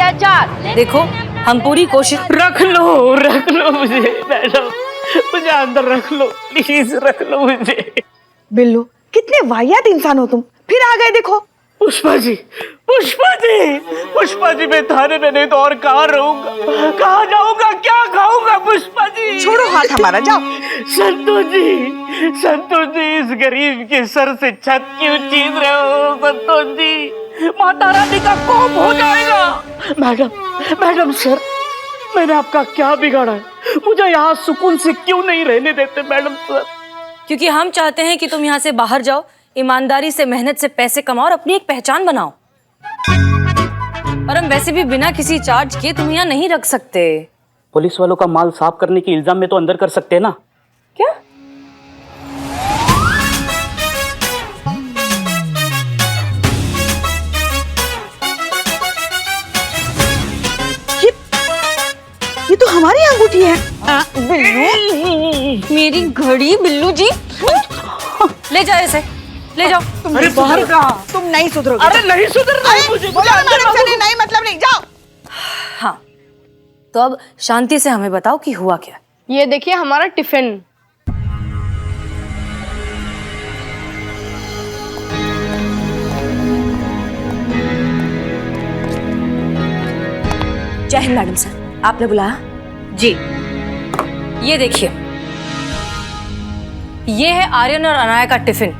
पहचान। देखो हम पूरी कोशिश। रख लो मुझे मैडम, मुझे अंदर रख लो प्लीज, रख लो मुझे। बिल्लू कितने वाहियात इंसान हो तुम, फिर आ गए देखो। पुष्पा जी मैं थाने में नहीं तो और कहाँ रहूंगा, कहाँ जाऊंगा, क्या खाऊंगा पुष्पा जी। छोड़ो हाथ हमारा, जाओ। संतोष जी इस गरीब के सर से छत क्यों छीन रहे हो संतोष जी, माता रानी का कोप हो जाएगा। मैडम सर, मैंने आपका क्या बिगाड़ा है, मुझे यहाँ सुकून से क्यों नहीं रहने देते मैडम सर? क्योंकि हम चाहते हैं कि तुम यहाँ से बाहर जाओ, ईमानदारी से मेहनत से पैसे कमाओ और अपनी एक पहचान बनाओ। और हम वैसे भी बिना किसी चार्ज के तुम यहाँ नहीं रख सकते। पुलिस वालों का माल साफ करने के इल्जाम में तो अंदर कर सकते हैं ना? क्या? ये तो हमारी अंगूठी है। बिल्लू, मेरी घड़ी। बिल्लू जी ले जाओ इसे, ले जाओ। अरे बाहर कहाँ? तुम नहीं सुधरोगे। अरे नहीं सुधरना है मुझे, बोलो मैडम से नहीं मतलब नहीं, जाओ। हाँ तो अब शांति से हमें बताओ कि हुआ क्या। ये देखिए हमारा टिफिन। जय हिंद मैडम सर, आपने बुलाया? जी। ये देखिए, ये है आर्यन और अनाया का टिफिन,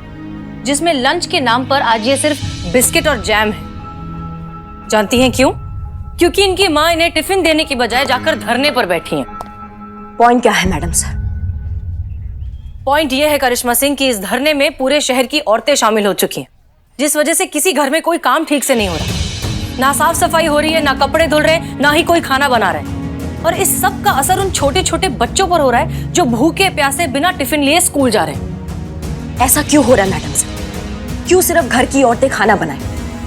जिसमें लंच के नाम पर आज ये सिर्फ बिस्किट और जैम है। जानती हैं क्यों? क्योंकि इनकी माँ इन्हें टिफिन देने की बजाय जाकर धरने पर बैठी हैं। पॉइंट क्या है मैडम सर? पॉइंट ये है करिश्मा सिंह कि इस धरने में पूरे शहर की औरतें शामिल हो चुकी हैं, जिस वजह से किसी घर में कोई काम ठीक से नहीं हो रहा। ना साफ सफाई हो रही है, ना कपड़े धुल रहे, ना ही कोई खाना बना रहे। और इस सब का असर उन छोटे छोटे बच्चों पर हो रहा है जो भूखे प्यासे बिना टिफिन लिए स्कूल जा रहे हैं। ऐसा क्यों हो रहा है मैडम सर? क्यों सिर्फ घर की औरतें खाना बनाएं?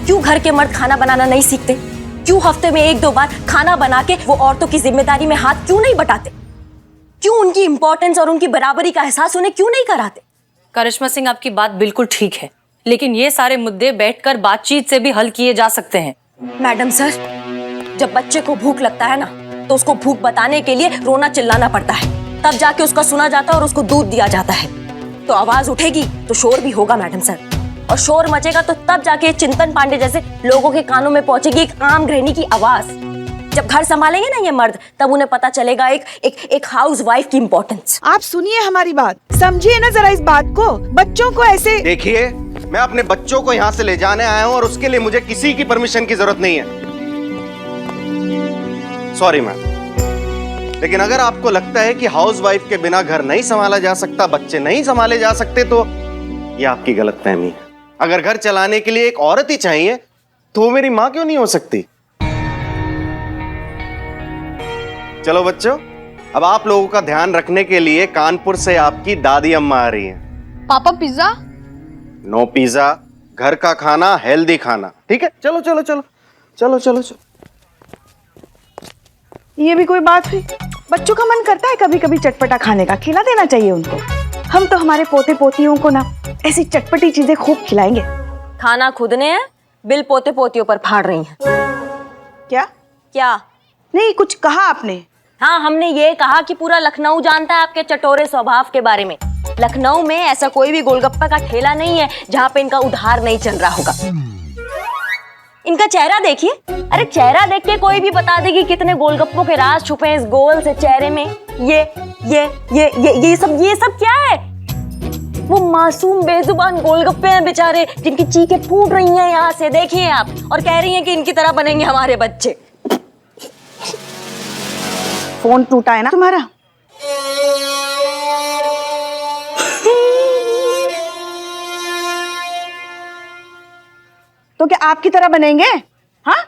क्यों घर के मर्द खाना बनाना नहीं सीखते? क्यों हफ्ते में 1-2 बार खाना बना के वो औरतों की जिम्मेदारी में हाथ क्यों नहीं बटाते? क्यों उनकी इंपॉर्टेंस और उनकी बराबरी का एहसास उन्हें क्यों नहीं कराते? करिश्मा सिंह, आपकी बात बिल्कुल ठीक है, लेकिन ये सारे मुद्दे बैठकर बातचीत से भी हल किए जा सकते हैं। मैडम सर, जब बच्चे को भूख लगता है ना, तो उसको भूख बताने के लिए रोना चिल्लाना पड़ता है, तब जाके उसका सुना जाता है और उसको दूध दिया जाता है। तो आवाज उठेगी तो शोर भी होगा मैडम सर, और शोर मचेगा तो तब जाके चिंतन पांडे जैसे लोगों के कानों में पहुंचेगी एक आम गृहिणी की आवाज। जब घर संभालेंगे ना ये मर्द, तब उन्हें पता चलेगा एक हाउस वाइफ की इम्पोर्टेंस। आप सुनिए हमारी बात, समझिए ना जरा इस बात को। बच्चों को ऐसे देखिए, मैं अपने बच्चों को यहाँ से ले जाने आया हूँ और उसके लिए मुझे किसी की परमिशन की जरूरत नहीं है। सॉरी मैम, लेकिन अगर आपको लगता है कि हाउसवाइफ के बिना घर नहीं संभाला जा सकता, बच्चे नहीं संभाले जा सकते, तो ये आपकी गलतफहमी है। अगर घर चलाने के लिए एक औरत ही चाहिए तो वो मेरी माँ क्यों नहीं हो सकती? चलो बच्चों, अब आप लोगों का ध्यान रखने के लिए कानपुर से आपकी दादी अम्मा आ रही हैं। पापा पिज्जा? नो पिज्जा, घर का खाना, हेल्दी खाना, ठीक है? चलो चलो चलो चलो चलो चलो। ये भी कोई बात हुई? बच्चों का मन करता है कभी कभी चटपटा खाने का, खिला देना चाहिए उनको। हम तो हमारे पोते पोतियों को ना ऐसी चटपटी चीजें खूब खिलाएंगे। खाना खुद ने है, बिल पोते पोतियों पर फाड़ रही हैं। क्या? क्या नहीं, कुछ कहा आपने? हाँ, हमने ये कहा कि पूरा लखनऊ जानता है आपके चटोरे स्वभाव के बारे में। लखनऊ में ऐसा कोई भी गोलगप्पा का ठेला नहीं है जहाँ पे इनका उधार नहीं चल रहा होगा। इनका चेहरा देखिए, अरे चेहरा देख के कोई भी बता देगी कितने गोलगप्पों के राज छुपे हैं इस गोल से चेहरे में। ये सब क्या है? वो मासूम बेजुबान गोलगप्पे हैं बेचारे, जिनकी चीखें फूट रही हैं यहाँ से, देखिए आप, और कह रही हैं कि इनकी तरह बनेंगे हमारे बच्चे। फोन टूटा है ना तुम्हारा? तो क्या आपकी तरह बनेंगे? हाँ,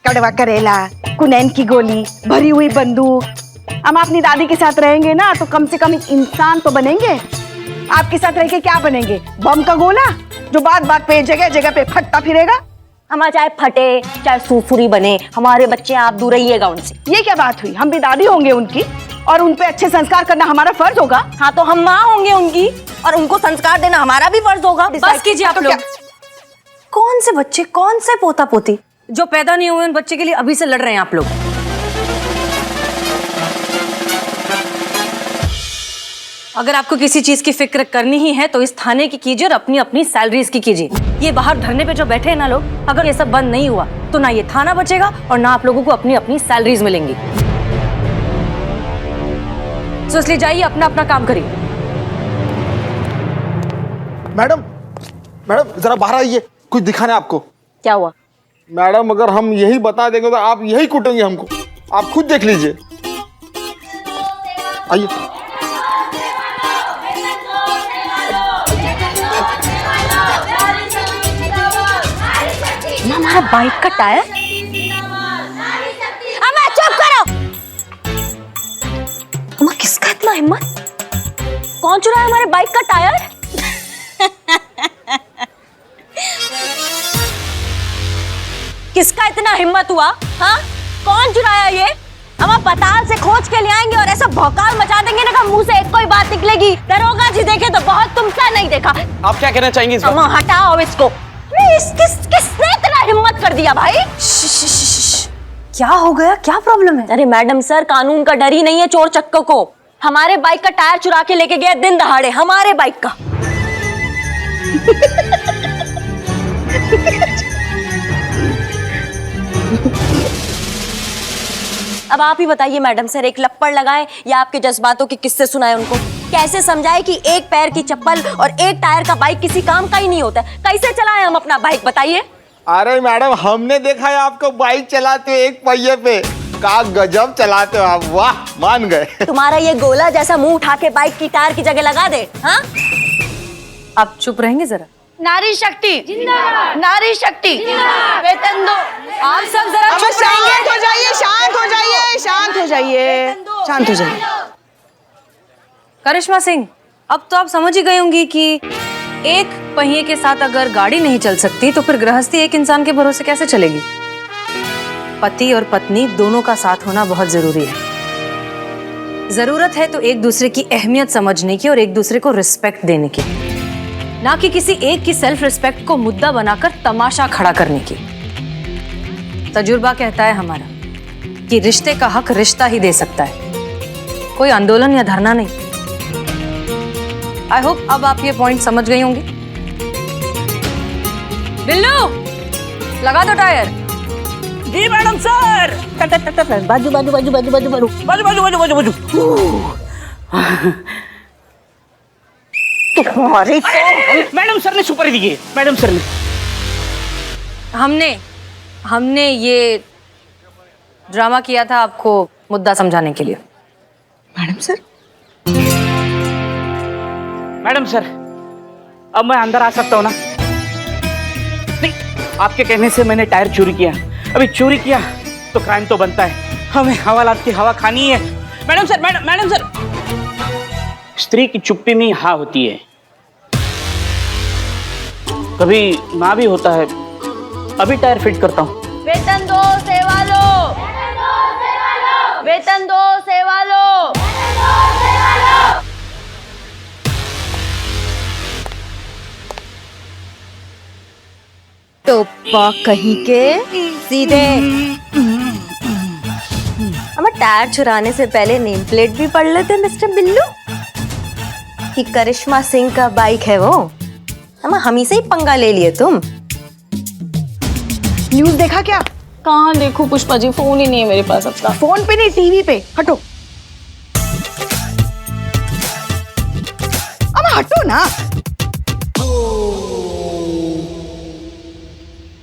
कड़वा करेला, कुनैन की गोली, भरी हुई बंदूक। हम अपनी दादी के साथ रहेंगे ना, तो कम से कम एक इंसान तो बनेंगे। आपके साथ रह के क्या बनेंगे? बम का गोला जो बात बात पे जगह जगह पे फटता फिरेगा। हमारा चाहे फटे चाहे सूफुरी बने, हमारे बच्चे आप दूर रहिएगा उनसे। ये क्या बात हुई? हम भी दादी होंगे उनकी, और उन पे अच्छे संस्कार करना हमारा फर्ज होगा। हाँ, तो हम माँ होंगे उनकी, और उनको संस्कार देना हमारा भी फर्ज होगा। बस कीजिए आप लोग। कौन से बच्चे, कौन से पोता पोती? जो पैदा नहीं हुए उन बच्चे के लिए अभी से लड़ रहे हैं आप लोग। अगर आपको किसी चीज की फिक्र करनी ही है तो इस थाने की कीजिए और अपनी अपनी सैलरीज की कीजिए। ये बाहर धरने पे जो बैठे हैं ना लोग, अगर ये सब बंद नहीं हुआ तो ना ये थाना बचेगा और ना आप लोगों को अपनी अपनी सैलरीज मिलेंगी। तो इसलिए जाइए, अपना अपना काम करिए। मैडम मैडम जरा बाहर आइए, कुछ दिखाना है आपको। क्या हुआ? मैडम अगर हम यही बता देंगे तो आप यही कूटेंगे हमको, आप खुद देख लीजिए। आइए। हमारा बाइक का टायर? अम्मा चुप करो। अम्मा किसका इतना हिम्मत? कौन चुराया हमारे बाइक का टायर? किसका इतना हिम्मत हुआ? हाँ, कौन चुराया ये? अम्मा पताल से खोज के ले आएंगे और ऐसा भौकाल मचा देंगे ना कि मुंह से एक कोई बात निकलेगी। दरोगा जी देखे तो बहुत, तुमसा नहीं देखा। आप क्या कहना चाहेंगे इस बात? अम्मा हटाओ इसको। किसने इतना हिम्मत कर दिया भाई? क्या हो गया, क्या प्रॉब्लम है? अरे मैडम सर, कानून का डर ही नहीं है चोर चक्कों को। हमारे बाइक का टायर चुरा के लेके गए दिन दहाड़े, हमारे बाइक का। अब आप ही बताइए मैडम सर, एक लप्पड़ लगाए या आपके जज्बातों के किस्से सुनाए उनको? कैसे समझाए कि एक पैर की चप्पल और एक टायर का बाइक किसी काम का ही नहीं होता? कैसे चलाएं हम अपना बाइक, बताइए? अरे मैडम हमने देखा है आपको बाइक चलाते हुए एक पहिए पे। का गजब चलाते हो आप, वाह, मान गए। तुम्हारा ये गोला जैसा मुंह उठा के बाइक की टायर की जगह लगा दे। हाँ, आप चुप रहेंगे जरा? नारी शक्ति जिंदाबाद, नारी शक्ति जिंदाबाद, वेतन दो। आप सब जरा चुप रहेंगे। शांत हो जाइए, शांत हो जाइए, शांत हो जाइए, शांत हो जाइए। करिश्मा सिंह, अब तो आप समझ ही गई होंगी कि एक पहिए के साथ अगर गाड़ी नहीं चल सकती तो फिर गृहस्थी एक इंसान के भरोसे कैसे चलेगी? पति और पत्नी दोनों का साथ होना बहुत जरूरी है। जरूरत है तो एक दूसरे की अहमियत समझने की और एक दूसरे को रिस्पेक्ट देने की, ना कि किसी एक की सेल्फ रिस्पेक्ट को मुद्दा बनाकर तमाशा खड़ा करने की। तजुर्बा कहता है हमारा कि रिश्ते का हक रिश्ता ही दे सकता है, कोई आंदोलन या धरना नहीं। आई होप अब आप ये पॉइंट समझ गई होंगी। बिल्लू, लगा दो टायर। जी मैडम सर। बाजू बाजू बाजू बाजू बाजू बाजू बाजू बाजू बाजू बाजू बाजू। तुम्हारी मैडम सर ने सुपारी दी है, मैडम सर ने। हमने ये ड्रामा किया था आपको मुद्दा समझाने के लिए। मैडम सर, मैडम सर, अब मैं अंदर आ सकता हूँ ना? नहीं, आपके कहने से मैंने टायर चोरी किया। अभी चोरी किया तो क्राइम तो बनता है, हमें हवालात की हवा खानी है। मैडम सर, मैडम सर, स्त्री की चुप्पी में हाँ होती है, कभी ना भी होता है। अभी टायर फिट करता हूँ। वेतन दो सेवा लो, वेतन दो सेवा लो। टोपा कहीं के सीधे। हमें टायर चुराने से पहले नेम प्लेट भी पढ़ लेते मिस्टर बिल्लू कि करिश्मा सिंह का बाइक है वो। हम ही से ही पंगा ले लिए तुम। न्यूज़ देखा क्या? कहाँ देखो पुष्पा जी, फोन ही नहीं है मेरे पास अपना। फोन पे नहीं, टीवी पे। हटो, अब हटो ना।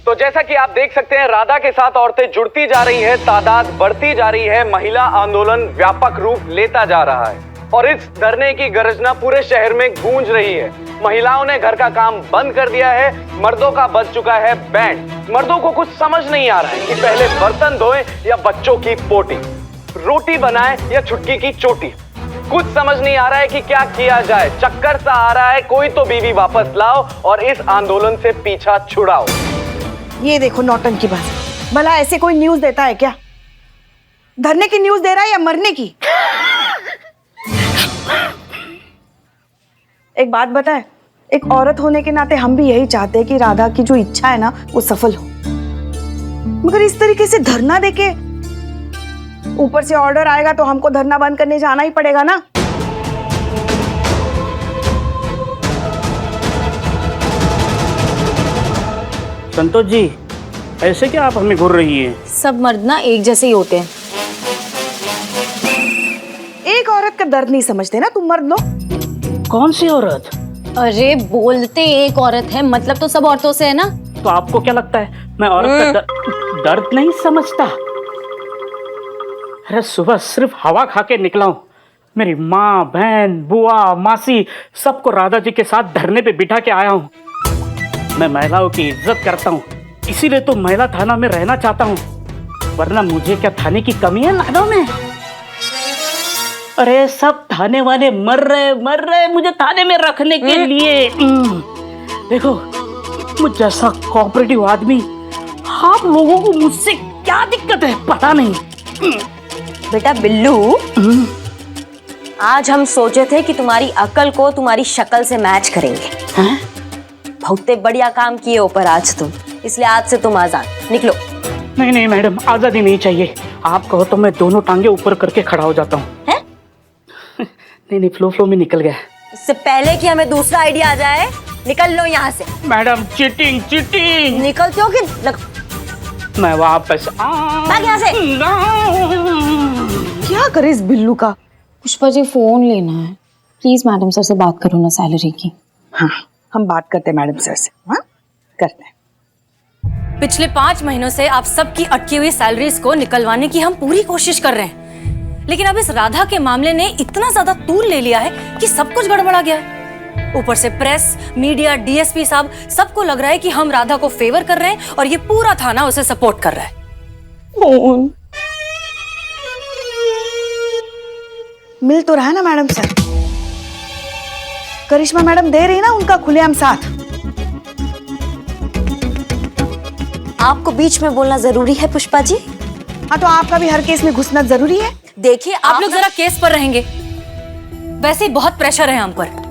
तो जैसा कि आप देख सकते हैं, राधा के साथ औरतें जुड़ती जा रही है, तादाद बढ़ती जा रही है, महिला आंदोलन व्यापक रूप लेता जा रहा है और इस धरने की गर्जना पूरे शहर में गूंज रही है। महिलाओं ने घर का काम बंद कर दिया है, मर्दों का बज चुका है बैंड। मर्दों को कुछ समझ नहीं आ रहा है कि पहले बर्तन धोएं या बच्चों की पोटी, रोटी बनाएं या छुटकी की चोटी। कुछ समझ नहीं आ रहा है कि क्या किया जाए। चक्कर सा आ रहा है, कोई तो बीवी वापस लाओ और इस आंदोलन से पीछा छुड़ाओ। ये देखो नौटंकी बात, भला ऐसे कोई न्यूज़ देता है क्या? धरने की न्यूज़ दे रहा है या मरने की? एक बात बताए, एक औरत होने के नाते हम भी यही चाहते हैं कि राधा की जो इच्छा है ना वो सफल हो। मगर इस तरीके से धरना देके, ऊपर से ऑर्डर आएगा तो हमको धरना बंद करने जाना ही पड़ेगा ना। संतोष जी, ऐसे क्या आप हमें घूर रही हैं? सब मर्द ना एक जैसे ही होते हैं। एक औरत का दर्द नहीं समझते ना तुम मर्द लोग। कौन सी औरत? अरे बोलते एक औरत है, मतलब तो सब औरतों से है ना। तो आपको क्या लगता है मैं औरत का दर्द नहीं समझता? अरे सुबह सिर्फ हवा खा के निकला हूँ। मेरी माँ, बहन, बुआ, मासी सबको राधा जी के साथ धरने पे बिठा के आया हूँ। मैं महिलाओं की इज्जत करता हूँ, इसीलिए तो महिला थाना में रहना चाहता हूँ, वरना मुझे क्या थाने की कमी है लाडो में? अरे सब थाने वाले मर रहे मुझे थाने में रखने के लिए। देखो, मुझ जैसा कोऑपरेटिव आदमी, आप लोगों को मुझसे क्या दिक्कत है पता नहीं। बेटा बिल्लू, आज हम सोचे थे कि तुम्हारी अकल को तुम्हारी शक्ल से मैच करेंगे। हैं? बहुत बढ़िया काम किए ऊपर आज तुम, इसलिए आज से तुम आजाद। निकलो। नहीं मैडम, आजादी नहीं चाहिए। आप कहो तो मैं दोनों टांगे ऊपर करके खड़ा हो जाता हूँ। हैं? नहीं, फ्लो में निकल गया। इससे पहले कि हमें दूसरा आइडिया आ जाए, निकल लो यहाँ से। Madam cheating. निकलते हो कि मैं वापस भाग यहाँ से। क्या करे इस बिल्लू का। पुष्पा जी फोन लेना है, प्लीज मैडम सर से बात करो ना सैलरी की। हाँ, हम बात करते हैं मैडम सर से। हाँ, करते हैं। पिछले 5 महीनों से आप सबकी अटकी हुई सैलरीज को निकलवाने की हम पूरी कोशिश कर रहे हैं, लेकिन अब इस राधा के मामले ने इतना ज्यादा तूल ले लिया है कि सब कुछ गड़बड़ा गया है। ऊपर से प्रेस, मीडिया, डीएसपी साहब सबको लग रहा है कि हम राधा को फेवर कर रहे हैं और ये पूरा थाना उसे सपोर्ट कर रहा है। मिल तो रहा है ना मैडम सर? करिश्मा मैडम दे रही ना उनका खुलेआम साथ। आपको बीच में बोलना जरूरी है पुष्पा जी? हाँ, तो आपका भी हर केस में घुसना जरूरी है? देखिए आप लोग जरा केस पर रहेंगे, वैसे ही बहुत प्रेशर है हम पर।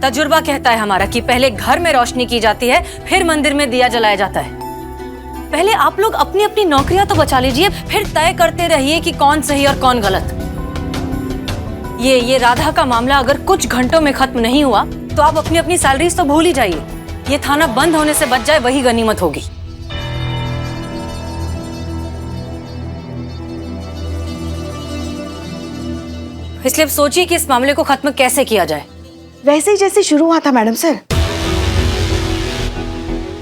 तजुर्बा कहता है हमारा कि पहले घर में रोशनी की जाती है, फिर मंदिर में दिया जलाया जाता है। पहले आप लोग अपनी अपनी नौकरियां तो बचा लीजिए, फिर तय करते रहिए कि कौन सही और कौन गलत। ये राधा का मामला अगर कुछ घंटों में खत्म नहीं हुआ तो आप अपनी अपनी सैलरीज तो भूल ही जाइए। ये थाना बंद होने से बच जाए, वही गनीमत होगी। इसलिए अब सोचिए कि इस मामले को खत्म कैसे किया जाए। वैसे ही जैसे शुरू हुआ था मैडम सर।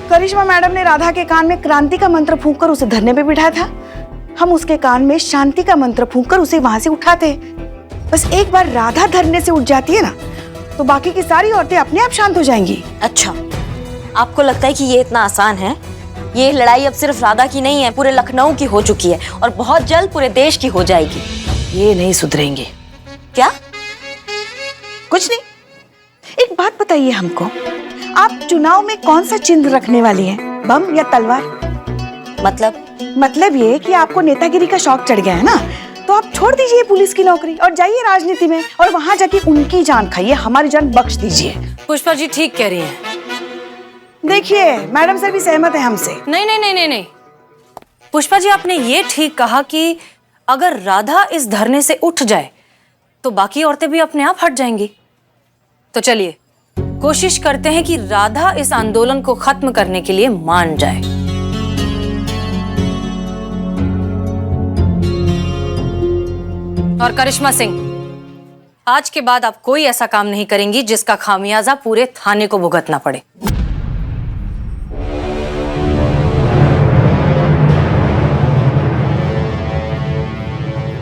करिश्मा मैडम ने राधा के कान में क्रांति का मंत्र फूंककर उसे धरने पे बिठाया था। हम उसके कान में शांति का मंत्र फूंककर उसे वहां से उठाते। बस एक बार राधा धरने से उठ जाती है ना, तो बाकी की सारी औरतें अपने आप शांत हो जाएंगी। अच्छा, आपको लगता है कि ये इतना आसान है? ये लड़ाई अब सिर्फ राधा की नहीं है, पूरे लखनऊ की हो चुकी है और बहुत जल्द पूरे देश की हो जाएगी। ये नहीं सुधरेंगे। क्या? कुछ नहीं। एक बात बताइए हमको, आप चुनाव में कौन सा चिन्ह रखने वाली हैं? बम या तलवार? मतलब ये कि आपको नेतागिरी का शौक चढ़ गया है ना, तो आप छोड़ दीजिए पुलिस की नौकरी और जाइए राजनीति में, और वहां जाके उनकी जान खाइए, हमारी जान बख्श दीजिए। पुष्पा जी ठीक कह रही हैं। देखिए मैडम सर भी सहमत है हमसे। नहीं, पुष्पा जी आपने ये ठीक कहा कि अगर राधा इस धरने से उठ जाए तो बाकी औरतें भी अपने आप हट जाएंगी। तो चलिए कोशिश करते हैं कि राधा इस आंदोलन को खत्म करने के लिए मान जाए। और करिश्मा सिंह, आज के बाद आप कोई ऐसा काम नहीं करेंगी जिसका खामियाजा पूरे थाने को भुगतना पड़े।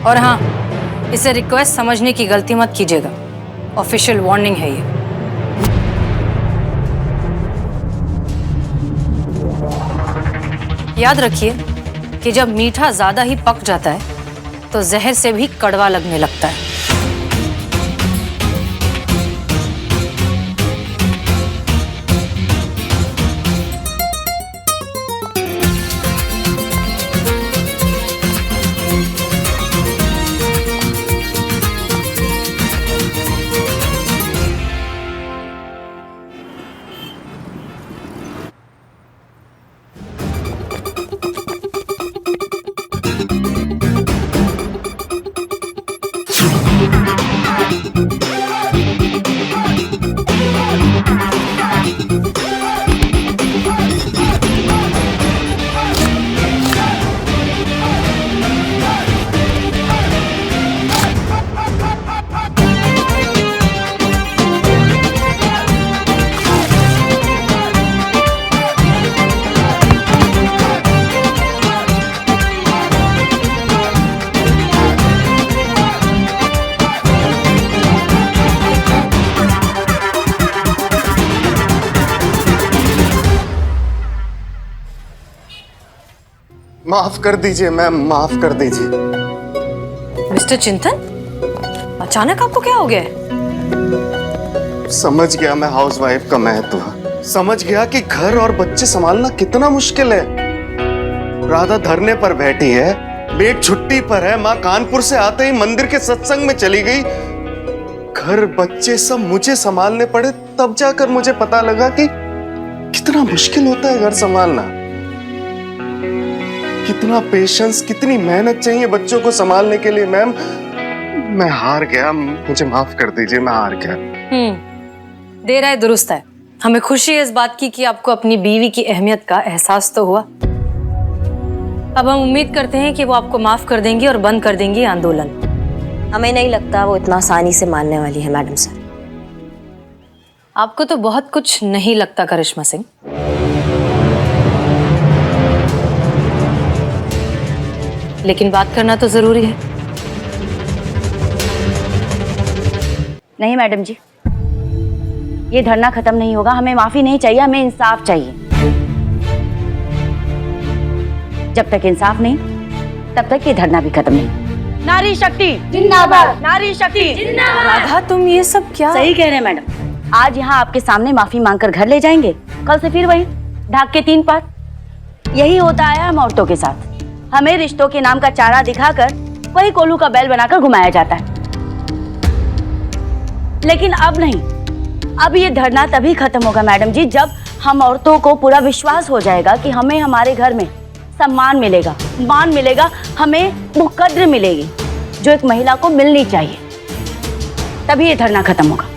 और हाँ, इसे रिक्वेस्ट समझने की गलती मत कीजिएगा, ऑफिशियल वार्निंग है ये। याद रखिए कि जब मीठा ज्यादा ही पक जाता है तो जहर से भी कड़वा लगने लगता है। माफ कर दीजिए मैम, माफ कर दीजिए। मिस्टर चिंतन, अचानक आपको क्या हो गया है? समझ गया मैं हाउसवाइफ का महत्व, समझ गया कि घर और बच्चे संभालना कितना मुश्किल है। राधा धरने पर बैठी है, बेट छुट्टी पर है, माँ कानपुर से आते ही मंदिर के सत्संग में चली गई, घर बच्चे सब मुझे संभालने पड़े। तब जाकर मुझे पता लगा कि कितना मुश्किल होता है घर संभालना, कितना पेशेंस, कितनी मेहनत चाहिए बच्चों को संभालने के लिए। मैम मैं हार गया, मुझे माफ कर दीजिए, मैं हार गया। देर आए दुरुस्त है। हमें खुशी है इस बात की कि आपको अपनी बीवी की अहमियत का एहसास तो हुआ। अब हम उम्मीद करते हैं कि वो आपको माफ कर देंगी और बंद कर देंगी आंदोलन। हमें नहीं लगता वो इतना आसानी से मानने वाली है मैडम सर। आपको तो बहुत कुछ नहीं लगता करिश्मा सिंह। लेकिन बात करना तो जरूरी है। नहीं मैडम जी, ये धरना खत्म नहीं होगा। हमें माफी नहीं चाहिए, हमें इंसाफ चाहिए। जब तक इंसाफ नहीं तब तक ये धरना भी खत्म नहीं। नारी शक्ति जिंदाबाद, नारी शक्ति जिंदाबाद। राधा, तुम ये सब क्या? सही कह रहे हैं मैडम। आज यहाँ आपके सामने माफी मांगकर घर ले जाएंगे, कल से फिर वही ढाक के 3 पात। यही होता है हम औरतों के साथ। हमें रिश्तों के नाम का चारा दिखाकर वही कोल्हू का बैल बनाकर घुमाया जाता है। लेकिन अब नहीं, अब ये धरना तभी खत्म होगा मैडम जी जब हम औरतों को पूरा विश्वास हो जाएगा कि हमें हमारे घर में सम्मान मिलेगा, मान मिलेगा, हमें वो कद्र मिलेगी जो एक महिला को मिलनी चाहिए। तभी ये धरना खत्म होगा।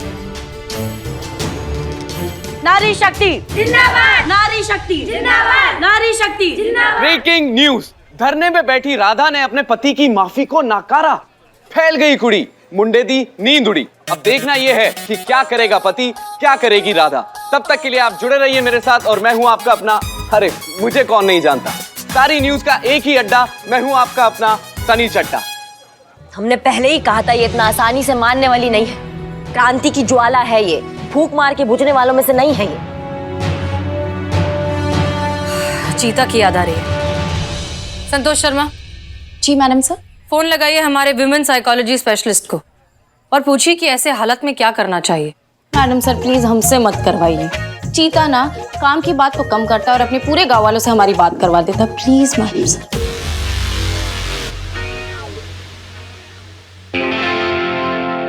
नारी शक्ति जिंदाबाद, नारी शक्ति जिंदाबाद, नारी शक्ति जिंदाबाद। ब्रेकिंग न्यूज, धरने में बैठी राधा ने अपने पति की माफी को नकारा। फैल गई कुड़ी, मुंडे दी नींद उड़ी। अब देखना यह है कि क्या करेगा पति, क्या करेगी राधा। तब तक के लिए आप जुड़े रहिए मेरे साथ और मैं हूं आपका अपना, अरे मुझे कौन नहीं जानता, सारी न्यूज का एक ही अड्डा, मैं हूं आपका अपना सनी चड्डा। हमने पहले ही कहा था ये इतना आसानी से मानने वाली नहीं है। क्रांति की ज्वाला है ये, फूंक मार के बुझने वालों में से नहीं है ये। चीता की याद आ रही है। संतोष शर्मा। जी मैडम सर। फोन लगाइए हमारे विमेन साइकोलॉजी स्पेशलिस्ट को और पूछिए कि ऐसे हालत में क्या करना चाहिए। मैडम सर प्लीज हमसे मत करवाइए। चीता ना काम की बात को कम करता है और अपने पूरे गांव वालों से हमारी बात करवा देता। Please madam sir.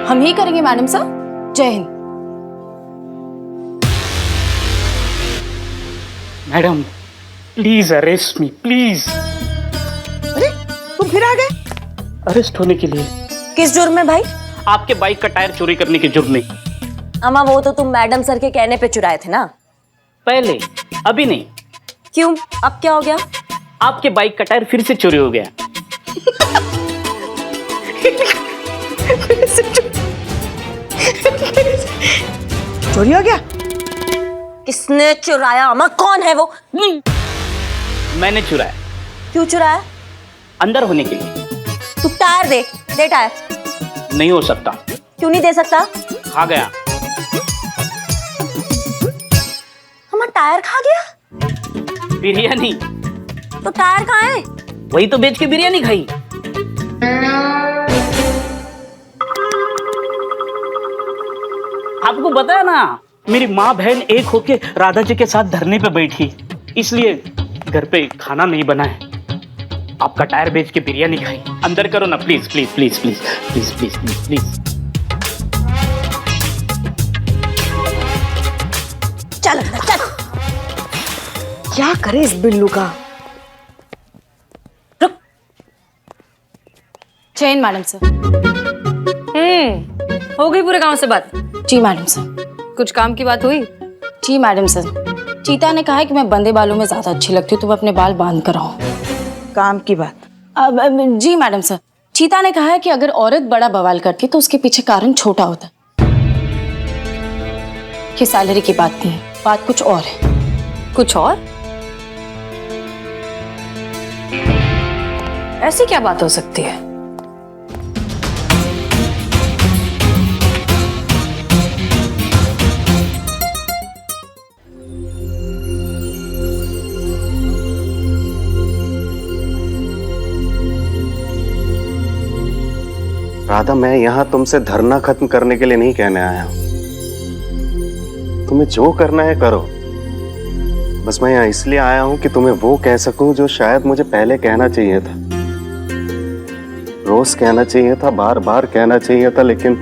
हम ही करेंगे मैडम सर। जय Hind. Madam please arrest me, please. अरे तुम फिर आ गए? अरेस्ट होने के लिए? किस जुर्म में भाई? आपके बाइक का टायर चोरी करने के जुर्म में। अम्मा वो तो तुम मैडम सर के कहने पे चुराए थे ना? पहले, अभी नहीं। क्यों, अब क्या हो गया? आपके बाइक का टायर फिर से चोरी हो गया। चोरी हो गया? किसने चुराया अम्मा? कौन है वो? मैंने चुराया। क्यों चुराया? अंदर होने के लिए। तू टायर दे, दे टायर। नहीं हो सकता। क्यों नहीं दे सकता? खा गया। हमारा टायर खा गया? बिरयानी। तो टायर कहाँ है? वही तो बेच के बिरयानी खाई। आपको पता है ना, मेरी माँ बहन एक होके राधा जी के साथ धरने पे बैठी, इसलिए घर पे खाना नहीं बना है। आपका टायर बेच के बिरयानी खाई। अंदर करो ना please please please please please please please please. चल चल। क्या करे इस बिल्लू का? जय हिंद मैडम सर। हो गई पूरे गांव से बात? जी मैडम सर। कुछ काम की बात हुई? जी मैडम सर, चीता ने कहा है कि मैं बंदे बालों में ज्यादा अच्छी लगती हूँ तो मैं अपने बाल बांध कर आऊं। काम की बात? जी मैडम सर, चीता ने कहा है कि अगर औरत बड़ा बवाल करती तो उसके पीछे कारण छोटा होता। कि सैलरी की बात नहीं है, बात कुछ और है। कुछ और? ऐसी क्या बात हो सकती है? राधा, मैं यहां तुमसे धरना खत्म करने के लिए नहीं कहने आया हूं। तुम्हें जो करना है करो। बस मैं यहाँ इसलिए आया हूं कि तुम्हें वो कह सकूं जो शायद मुझे पहले कहना चाहिए था, रोज कहना चाहिए था, बार बार कहना चाहिए था, लेकिन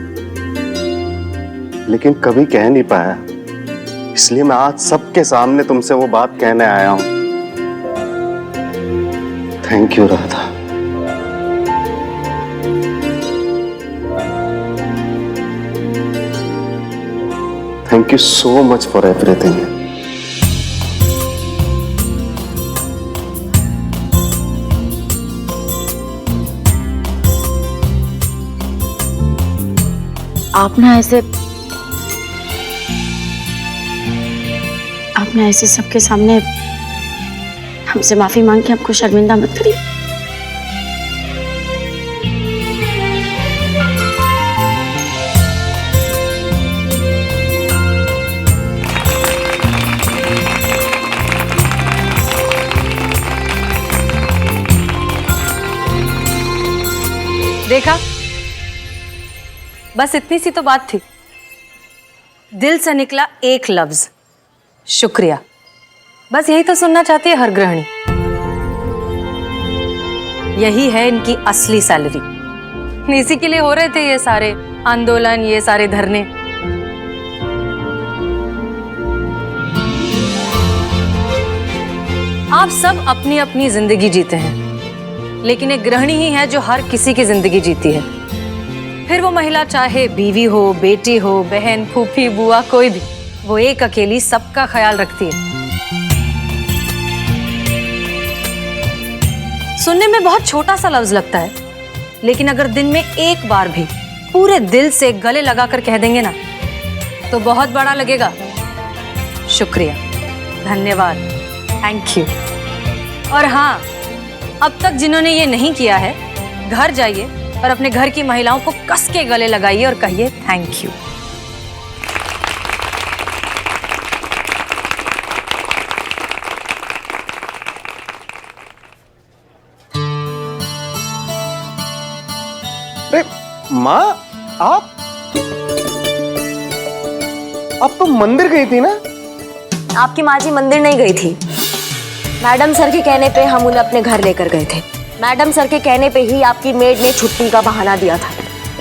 कभी कह नहीं पाया। इसलिए मैं आज सबके सामने तुमसे वो बात कहने आया हूं। Thank you Radha. Thank you so much for everything. आप ना ऐसे सबके सामने हमसे माफी मांग के हमको शर्मिंदा मत करिए। देखा, बस इतनी सी तो बात थी। दिल से निकला एक लफ्ज, शुक्रिया। बस यही तो सुनना चाहती है हर गृहिणी। यही है इनकी असली सैलरी। इसी के लिए हो रहे थे ये सारे आंदोलन, ये सारे धरने। आप सब अपनी अपनी जिंदगी जीते हैं, लेकिन एक गृहिणी ही है जो हर किसी की जिंदगी जीती है। फिर वो महिला चाहे बीवी हो, बेटी हो, बहन, फूफी, बुआ, कोई भी, वो एक अकेली सबका ख्याल रखती है। सुनने में बहुत छोटा सा लफ्ज लगता है, लेकिन अगर दिन में एक बार भी पूरे दिल से गले लगाकर कह देंगे ना, तो बहुत बड़ा लगेगा। शुक्रिया, धन्यवाद, थैंक यू। और हाँ, अब तक जिन्होंने ये नहीं किया है, घर जाइए और अपने घर की महिलाओं को कस के गले लगाइए और कहिए थैंक यू। अरे माँ, आप तो मंदिर गई थी ना? आपकी माँ जी मंदिर नहीं गई थी। मैडम सर के कहने पे हम उन्हें अपने घर लेकर गए थे। मैडम सर के कहने पे ही आपकी मेड ने छुट्टी का बहाना दिया था,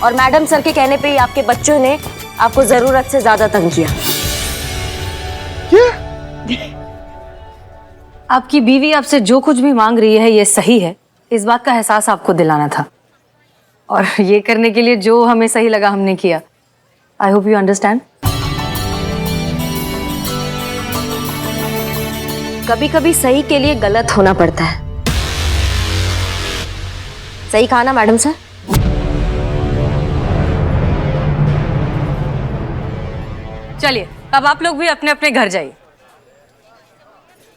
और मैडम सर के कहने पे ही आपके बच्चों ने आपको जरूरत से ज्यादा तंग किया। आपकी बीवी आपसे जो कुछ भी मांग रही है ये सही है, इस बात का एहसास आपको दिलाना था, और ये करने के लिए जो हमें सही लगा हमने किया। I hope you understand. कभी कभी सही के लिए गलत होना पड़ता है। सही कहा ना मैडम सर? चलिए, अब आप लोग भी अपने अपने घर जाइए।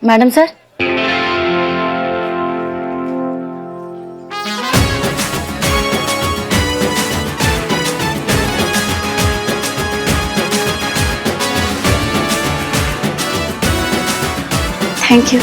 Madam sir, thank you.